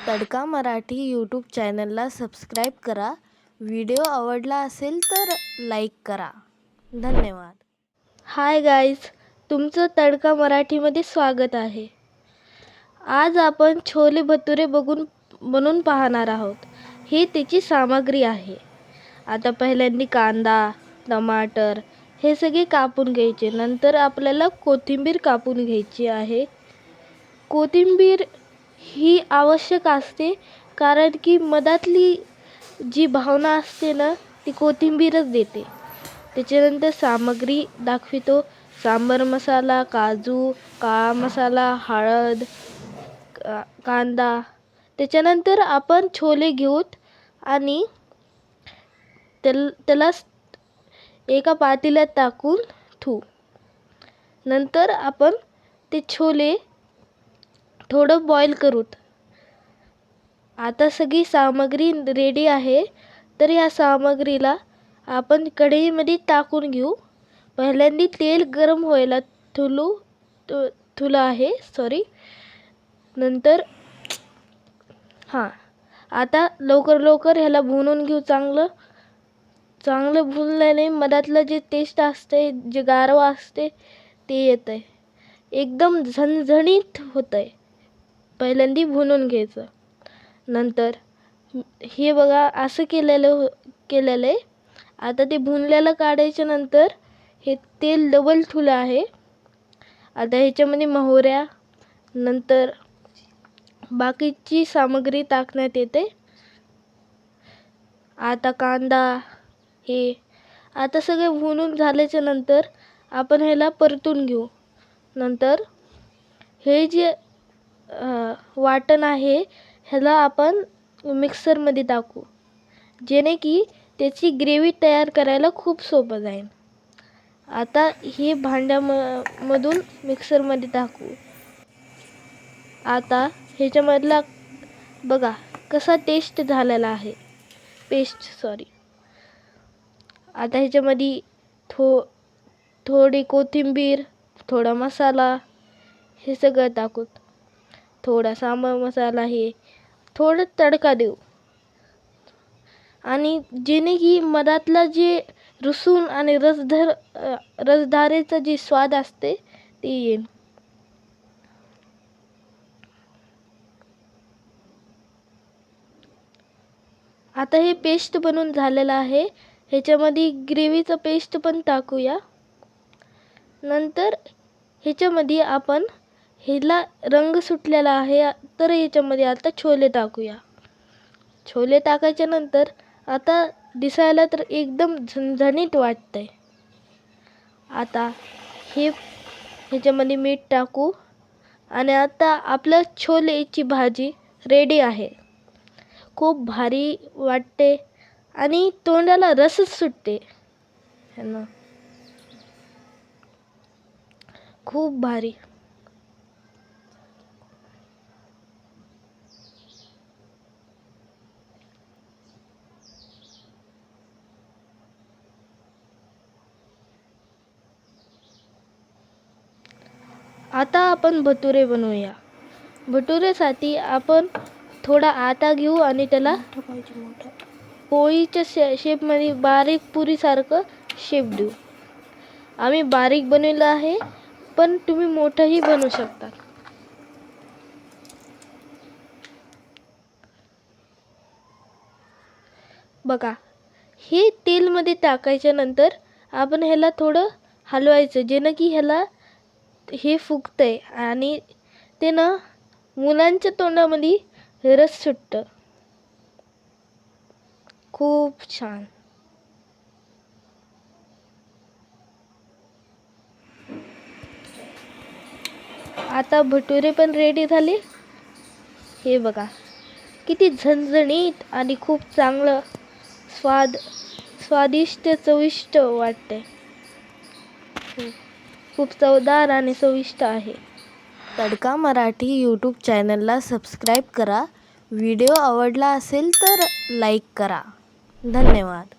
तडका Marathi YouTube चॅनलला subscribe करा. Video आवडला असेल तर लाईक करा. धन्यवाद. हाय गाईज, तुमचं तडका मराठीमध्ये स्वागत आहे. आज आपण छोले भटुरे बनवून पाहणार आहोत. ही त्याची सामग्री आहे. आता पहिल्यांदा कांदा, टमाटर हे सगळे कापून घ्यायचे. नंतर आपल्याला कोथिंबीर कापून घ्यायची आहे. कोथिंबीर ही आवश्यक असते, कारण की मधातली जी भावना असते ना, ती कोथिंबीरच देते. त्याच्यानंतर सामग्री दाखवितो. सांबर मसाला, काजू, काळा मसाला, हळद, कांदा. त्याच्यानंतर आपण छोले घेऊत आणि त्याला एका पातेल्यात टाकून ठेवू. नंतर आपण ते छोले थोडं बॉईल करूत. आता सगळी सामग्री रेडी आहे, तर या सामग्रीला आपण कढईमध्ये टाकून घेऊ. पहिल्यांदा तेल गरम व्हायला ठेवलं आहे. नंतर आता लवकर ह्याला भुनून घेऊ. चांगलं भुनल्याने मधातलं जे टेस्ट असते, जे गारवा असते ते येतंय. एकदम झणझणीत होतंय. पहिल्यांदा भुनून घ्यायचं. नंतर हे बघा असं केलेलं आहे. आता ते भुनलेलं काढायच्या नंतर हे तेल डबल ठेवलं आहे. आता ह्याच्यामध्ये मोहऱ्या, नंतर बाकीची सामग्री टाकण्यात येते. आता कांदा हे आता सगळे भुनून झाल्याच्या नंतर आपण ह्याला परतून घेऊ. नंतर हे जे वाटण आहे ह्याला आपण मिक्सरमध्ये टाकू, जेणे की त्याची ग्रेव्ही तयार करायला खूप सोपं जाईल. आता हे भांड्यामधून मिक्सरमध्ये टाकू. आता ह्याच्यामधला बघा कसा टेस्ट झालेला आहे, आता ह्याच्यामध्ये थोडी कोथिंबीर, थोडा मसाला हे सगळं टाकू. थोडा सांबर मसाला, हे थोडं तडका देऊ. आणि जेणे की मधातला जे रसून आणि रसधारेचा जे स्वाद असते ते येईल. आता हे पेस्ट बनवून झालेलं आहे. ह्याच्यामध्ये ग्रेव्हीचं पेस्ट पण टाकूया. नंतर ह्याच्यामध्ये आपण ह्याला रंग सुटलेला आहे, तर ह्याच्यामध्ये आता छोले टाकूया. छोले टाकायच्या नंतर आता दिसायला तर एकदम झणझणीत वाटतंय. आता ह्याच्यामध्ये मीठ टाकू. आणि आता आपलं छोलेची भाजी रेडी आहे. खूप भारी वाटते आणि तोंडाला रसच सुटते ह्यानं. खूप भारी. आता आपण भटुरे बनवूया. भटुरेसाठी आपण थोडा आटा घेऊ आणि त्याला पोळीच्या शेपमध्ये बारीक पुरीसारखं शेप देऊ. आम्ही बारीक बनवलं आहे, पण तुम्ही मोठंही बनवू शकता. बघा हे तेलमध्ये टाकायच्या नंतर आपण ह्याला थोडं हलवायचं, जेणं की ह्याला हे फुगतंय आणि ते ना मुलांच्या तोंडामध्ये रस सुटतं. खूप छान. आता भटुरे पण रेडी झाले. हे बघा किती झणझणीत आणि खूप चांगलं स्वादिष्ट चविष्ट वाटते. खूप चवदार आणि चविष्ट आहे. तडका मराठी यूट्यूब चॅनलला सबस्क्राईब करा. व्हिडिओ आवडला असेल तर लाईक करा. धन्यवाद.